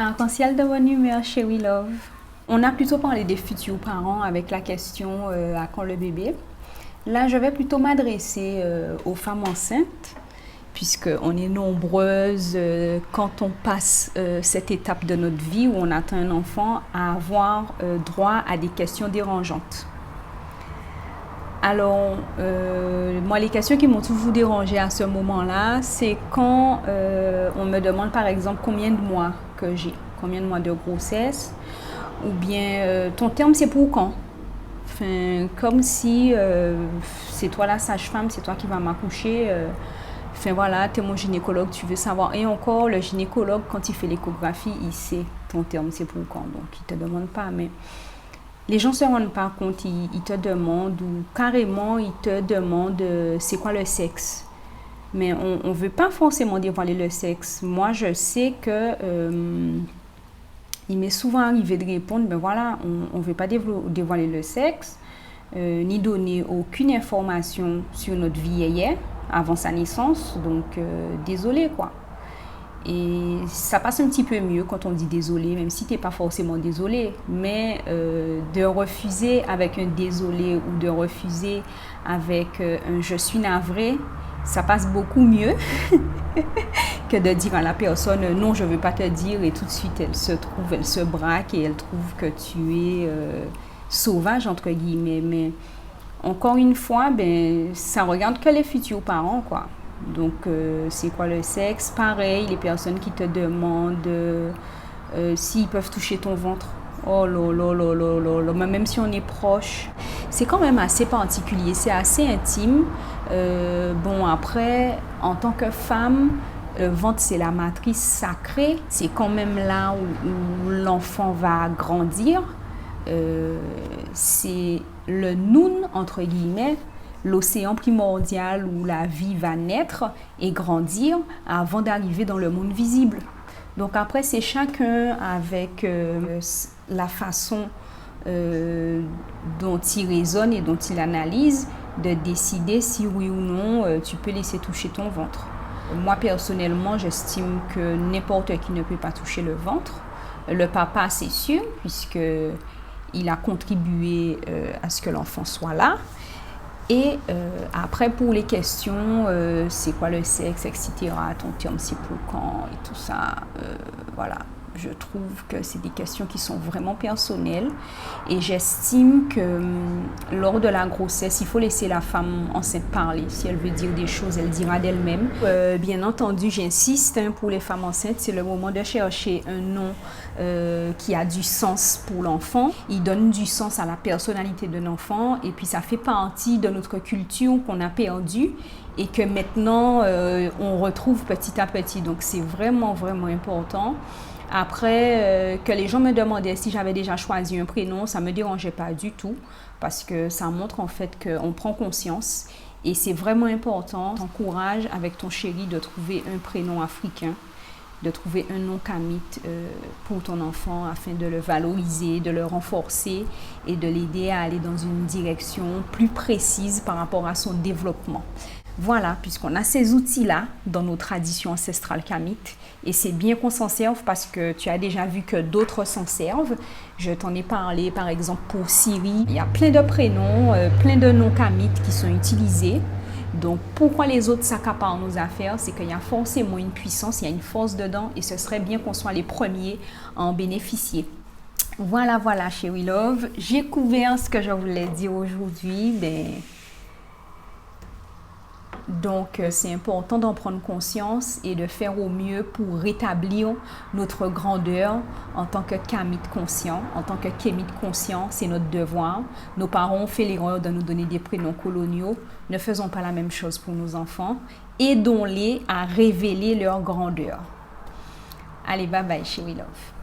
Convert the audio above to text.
Arc-en-ciel de bonne humeur chez We Love. On a plutôt parlé des futurs parents avec la question à quand le bébé. Là, je vais plutôt m'adresser aux femmes enceintes, puisqu'on est nombreuses quand on passe cette étape de notre vie où on atteint un enfant à avoir droit à des questions dérangeantes. Alors, moi, les questions qui m'ont toujours dérangée à ce moment-là, c'est quand on me demande, par exemple, combien de mois que j'ai, combien de mois de grossesse, ou bien ton terme, c'est pour quand? Enfin, comme si c'est toi la sage-femme, c'est toi qui vas m'accoucher. Enfin voilà, tu es mon gynécologue, tu veux savoir. Et encore, le gynécologue, quand il fait l'échographie, il sait ton terme, c'est pour quand. Donc, il ne te demande pas, mais... Les gens ne se rendent pas compte, ils te demandent, ou carrément, ils te demandent c'est quoi le sexe. Mais on ne veut pas forcément dévoiler le sexe. Moi, je sais que il m'est souvent arrivé de répondre, ben voilà, on ne veut pas dévoiler le sexe, ni donner aucune information sur notre vie avant sa naissance. Donc, désolé, quoi. Et ça passe un petit peu mieux quand on dit désolé, même si tu n'es pas forcément désolé. Mais de refuser avec un désolé ou de refuser avec un je suis navré, ça passe beaucoup mieux que de dire à la personne non, je ne veux pas te dire, et tout de suite elle se braque et elle trouve que tu es sauvage, entre guillemets. Mais encore une fois, ben, ça regarde que les futurs parents, quoi. Donc, c'est quoi le sexe? Pareil, les personnes qui te demandent s'ils peuvent toucher ton ventre. Oh là là là là là là, même si on est proche. C'est quand même assez particulier, c'est assez intime. Bon, après, en tant que femme, le ventre, c'est la matrice sacrée. C'est quand même là où l'enfant va grandir. C'est le noun, entre guillemets, l'océan primordial où la vie va naître et grandir avant d'arriver dans le monde visible. Donc après, c'est chacun avec la façon dont il raisonne et dont il analyse de décider si oui ou non tu peux laisser toucher ton ventre. Moi, personnellement, j'estime que n'importe qui ne peut pas toucher le ventre. Le papa, c'est sûr, puisqu'il a contribué à ce que l'enfant soit là. Et après, pour les questions, c'est quoi le sexe, etc., ton terme, c'est pour quand, et tout ça, voilà. Je trouve que c'est des questions qui sont vraiment personnelles. Et j'estime que lors de la grossesse, il faut laisser la femme enceinte parler. Si elle veut dire des choses, elle dira d'elle-même. Bien entendu, j'insiste, pour les femmes enceintes, c'est le moment de chercher un nom qui a du sens pour l'enfant. Il donne du sens à la personnalité de l'enfant. Et puis, ça fait partie de notre culture qu'on a perdue et que maintenant, on retrouve petit à petit. Donc, c'est vraiment, vraiment important. Après, que les gens me demandaient si j'avais déjà choisi un prénom, ça ne me dérangeait pas du tout parce que ça montre en fait qu'on prend conscience et c'est vraiment important. T'encourages avec ton chéri de trouver un prénom africain, de trouver un nom kamite pour ton enfant afin de le valoriser, de le renforcer et de l'aider à aller dans une direction plus précise par rapport à son développement. Voilà, puisqu'on a ces outils-là dans nos traditions ancestrales kamites, et c'est bien qu'on s'en serve parce que tu as déjà vu que d'autres s'en servent. Je t'en ai parlé par exemple pour Siri. Il y a plein de prénoms, plein de noms kamites qui sont utilisés. Donc pourquoi les autres s'accaparent nos affaires? C'est qu'il y a forcément une puissance, il y a une force dedans et ce serait bien qu'on soit les premiers à en bénéficier. Voilà, chez We Love. J'ai couvert ce que je voulais dire aujourd'hui. Donc, c'est important d'en prendre conscience et de faire au mieux pour rétablir notre grandeur en tant que kamite conscient, en tant que kémite conscient, c'est notre devoir. Nos parents ont fait l'erreur de nous donner des prénoms coloniaux. Ne faisons pas la même chose pour nos enfants. Aidons-les à révéler leur grandeur. Allez, bye bye chez We Love.